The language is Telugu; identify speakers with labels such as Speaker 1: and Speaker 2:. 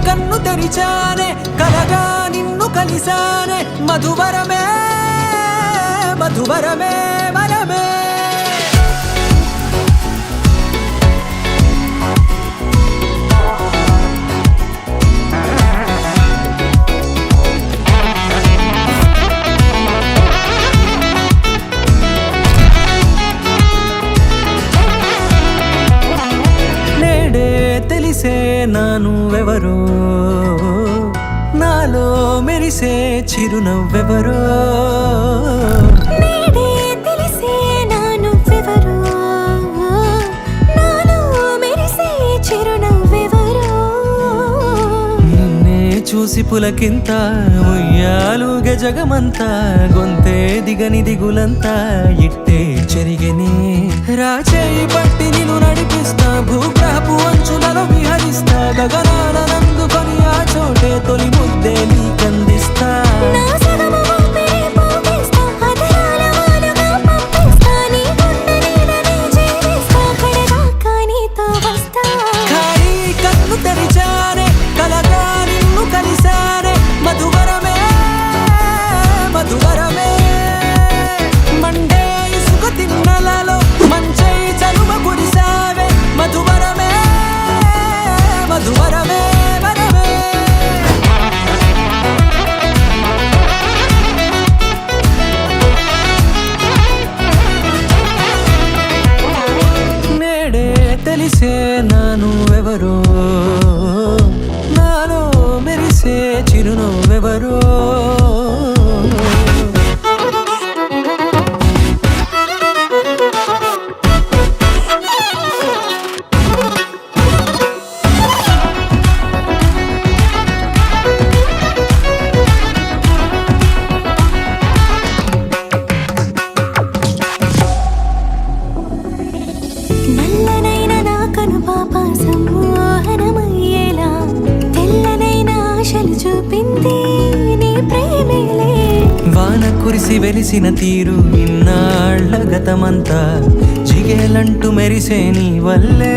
Speaker 1: కన్ను తెరిచానే కలగా నిన్ను కలిసానే మధువరమే మధువరమే వరమే తెలిసే నానువెవరో నాలో మెరిసే చిరునవ్వెవరో
Speaker 2: నేడే తెలిసే నానువెవరో నాలో మెరిసే చిరునవ్వెవరో
Speaker 1: నిన్నే చూసి పులకింత ఉయ్యాలుగే జగమంతా గొంతే దిగని దిగులంతా ఇట్టే చెరిగెనే రాచేయి పట్టి నిన్ను నడిపిస్తా భూగ్రహపు అంచులలో విహరిస్తా గగనాలనందుకొని ఆ చోటే తొలి ముద్దే నీకందిస్తా
Speaker 2: నా సగము ఊపిరి పోగేస్తా అధరాల వాలుగా పంపిస్తా నీ గుండె నీడనే జీవిస్తా కడదాకా నీతో వస్తా
Speaker 1: ఖాళీ కన్ను తెరిచానే కలగా నిన్ను కలిసానే మధువరమే మధువరమే మండే ఇసుక తిన్నలలో మంచై చలువ కురిసావే మధువరమే మధువరమే వరమే నేడే తెలిసే నానువెవరో నాలో మెరిసే చిరునవ్వెవరో
Speaker 2: నల్లనైన నా కనుపాప సమ్మోహనమయ్యేలా తెల్లనైన ఆశలు చూపింది నీ ప్రేమేలే
Speaker 1: వాన కురిసి వెలిసిన తీరు ఇన్నాళ్ల గతమంతా జిగేలంటూ మెరిసే నీ వల్లే